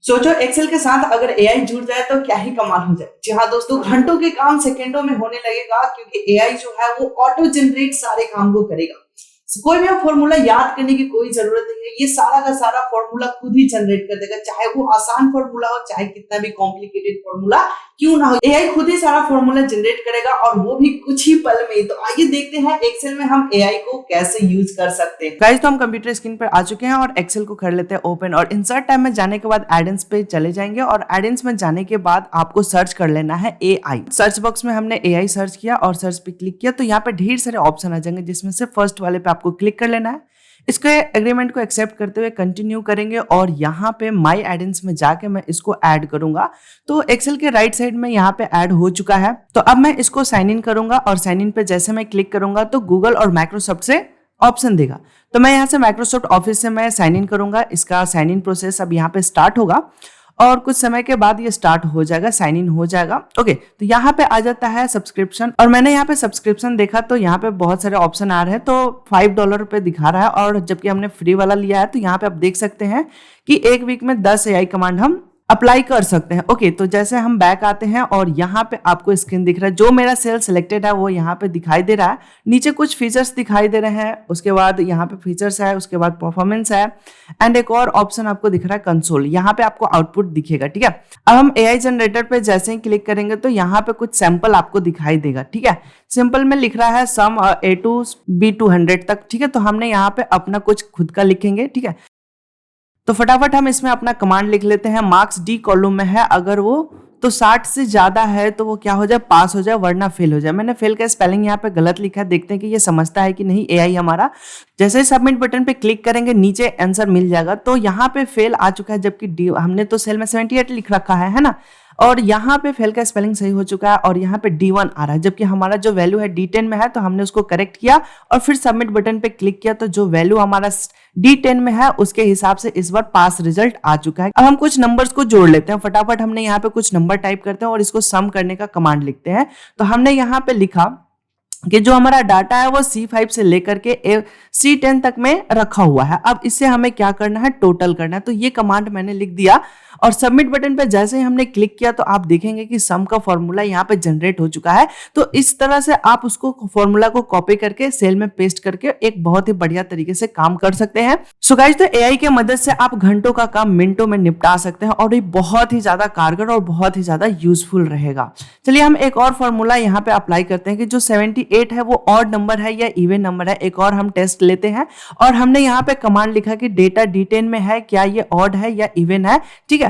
सोचो एक्सेल के साथ अगर एआई जुड़ जाए तो क्या ही कमाल हो जाए। जी हाँ दोस्तों, घंटों के काम सेकंडों में होने लगेगा क्योंकि एआई जो है वो ऑटो जनरेट सारे काम को करेगा। कोई भी फॉर्मूला याद करने की कोई जरूरत नहीं है, ये सारा का सारा फॉर्मूला खुद ही जनरेट कर देगा, चाहे वो आसान फॉर्मूला हो चाहे कितना भी कॉम्प्लिकेटेड फॉर्मूला क्यों ना हो, एआई खुद ही सारा फॉर्मूला जनरेट करेगा और वो भी कुछ ही पल में। तो आइए देखते हैं एक्सेल में हम एआई को कैसे यूज कर सकते हैं। गाइस, तो हम कंप्यूटर स्क्रीन पर आ चुके हैं और एक्सेल को कर लेते हैं ओपन और इंसर्ट टैब में जाने के बाद एडेंस पे चले जाएंगे और एडेंस में जाने के बाद आपको सर्च कर लेना है एआई। सर्च बॉक्स में हमने एआई सर्च किया और सर्च पे क्लिक किया तो यहाँ पे ढेर सारे ऑप्शन आ जाएंगे जिसमें से फर्स्ट वाले पे आपको क्लिक कर लेना है। इसके एग्रीमेंट को एक्सेप्ट करते हुए कंटिन्यू करेंगे और यहाँ पे माई एडेंस में जाके मैं इसको ऐड करूंगा। तो एक्सेल के राइट साइड में यहाँ पे ऐड हो चुका है। तो अब मैं इसको साइन इन करूंगा और साइन इन पे जैसे मैं क्लिक करूंगा तो गूगल और माइक्रोसॉफ्ट से ऑप्शन देगा। तो मैं यहाँ से माइक्रोसॉफ्ट ऑफिस से मैं साइन इन करूंगा। इसका साइन इन प्रोसेस अब यहाँ पे स्टार्ट होगा और कुछ समय के बाद ये स्टार्ट हो जाएगा, साइन इन हो जाएगा। ओके, तो यहाँ पे आ जाता है सब्सक्रिप्शन और मैंने यहाँ पे सब्सक्रिप्शन देखा तो यहाँ पे बहुत सारे ऑप्शन आ रहे हैं। तो $5 पे दिखा रहा है और जबकि हमने फ्री वाला लिया है तो यहाँ पे आप देख सकते हैं कि एक वीक में 10 एआई कमांड हम अप्लाई कर सकते हैं। ओके, तो जैसे हम बैक आते हैं और यहाँ पे आपको स्क्रीन दिख रहा है, जो मेरा सेल सिलेक्टेड है वो यहाँ पे दिखाई दे रहा है। नीचे कुछ फीचर्स दिखाई दे रहे हैं, उसके बाद यहाँ पे फीचर्स है, उसके बाद परफॉर्मेंस है एंड एक और ऑप्शन आपको दिख रहा है कंसोल। यहाँ पे आपको आउटपुट दिखेगा। ठीक है, अब हम एआई जनरेटर पे जैसे ही क्लिक करेंगे तो यहाँ पे कुछ सैंपल आपको दिखाई देगा। ठीक है, सिंपल में लिख रहा है सम A to B200 तक। ठीक है, तो हमने यहाँ पे अपना कुछ खुद का लिखेंगे। ठीक है, तो फटाफट हम इसमें अपना कमांड लिख लेते हैं। मार्क्स डी कॉलम में है, अगर वो तो 60 से ज्यादा है तो वो क्या हो जाए, पास हो जाए, वरना फेल हो जाए। मैंने फेल का स्पेलिंग यहाँ पे गलत लिखा है, देखते हैं कि ये समझता है कि नहीं एआई हमारा। जैसे ही सबमिट बटन पे क्लिक करेंगे नीचे आंसर मिल जाएगा। तो यहाँ पे फेल आ चुका है, जबकि हमने तो सेल में 78 लिख रखा है ना। और यहाँ पे फेल का स्पेलिंग सही हो चुका है और यहाँ पे D1 आ रहा है, जबकि हमारा जो वैल्यू है D10 में है तो हमने उसको करेक्ट किया और फिर सबमिट बटन पे क्लिक किया तो जो वैल्यू हमारा D10 में है उसके हिसाब से इस बार पास रिजल्ट आ चुका है। अब हम कुछ नंबर्स को जोड़ लेते हैं। फटाफट हमने यहाँ पे कुछ नंबर टाइप करते हैं और इसको सम करने का कमांड लिखते हैं। तो हमने यहाँ पे लिखा कि जो हमारा डाटा है वो C5 से लेकर के C10 तक में रखा हुआ है। अब इससे हमें क्या करना है, टोटल करना है। तो ये कमांड मैंने लिख दिया और सबमिट बटन पे जैसे ही हमने क्लिक किया तो आप देखेंगे कि सम का फॉर्मूला यहाँ पे जनरेट हो चुका है। तो इस तरह से आप उसको फॉर्मूला को कॉपी करके सेल में पेस्ट करके एक बहुत ही बढ़िया तरीके से काम कर सकते हैं। सो गाइस, तो एआई के मदद से आप घंटों का काम मिनटों में निपटा सकते हैं और ये बहुत ही ज्यादा कारगर और बहुत ही ज्यादा यूजफुल रहेगा। चलिए हम एक और फॉर्मूला यहाँ पे अप्लाई करते हैं कि जो 78 है वो ऑड नंबर है या इवन नंबर है। एक और हम टेस्ट लेते हैं और हमने यहाँ पे कमांड लिखा कि डेटा D10 में है, क्या ये ऑड है या इवन है। ठीक है,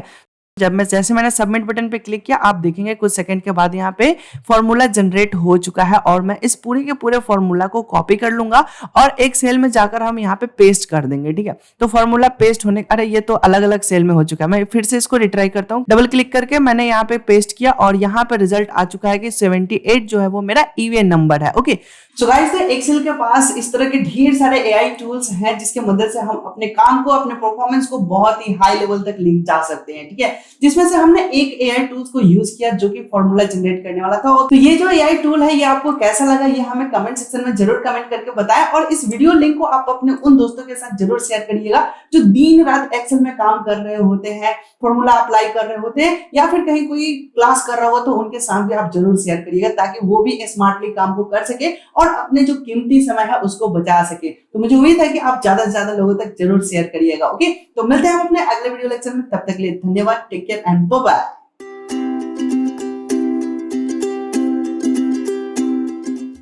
जैसे मैंने सबमिट बटन पे क्लिक किया आप देखेंगे कुछ सेकंड के बाद यहाँ पे फॉर्मूला जनरेट हो चुका है और मैं इस पूरे के पूरे फॉर्मूला को कॉपी कर लूंगा और एक सेल में जाकर हम यहाँ पे पेस्ट कर देंगे। ठीक है, तो फॉर्मूला पेस्ट होने, अरे ये तो अलग अलग सेल में हो चुका है। मैं फिर से इसको रिट्राई करता हूँ। डबल क्लिक करके मैंने यहाँ पे पेस्ट किया और यहाँ पे रिजल्ट आ चुका है कि 78 जो है वो मेरा इवन नंबर है। ओके, सो गाइस, एक्सेल के पास इस तरह के ढेर सारे एआई टूल्स हैं जिसके मदद से हम अपने काम को, अपने परफॉर्मेंस को बहुत ही हाई लेवल तक ले जा सकते हैं। ठीक है, जिसमें से हमने एक एआई टूल्स को यूज किया जो कि फॉर्मूला जनरेट करने वाला था। तो ये जो एआई टूल है ये आपको कैसा लगा ये हमें कमेंट सेक्शन में जरूर कमेंट करके बताएं और इस वीडियो लिंक को आप अपने उन दोस्तों के साथ जरूर शेयर करिएगा जो दिन रात एक्सेल में काम कर रहे होते हैं, फॉर्मूला अप्लाई कर रहे होते हैं या फिर कहीं कोई क्लास कर रहा हो तो उनके साथ भी आप जरूर शेयर करिएगा ताकि वो भी स्मार्टली काम को कर सके और अपने जो कीमती समय है उसको बचा सके। तो मुझे उम्मीद है कि आप ज्यादा से ज्यादा लोगों तक जरूर शेयर करिएगा। ओके, तो मिलते हैं हम अपने अगले वीडियो लेक्चर में, तब तक के लिए धन्यवाद, take care and bye bye.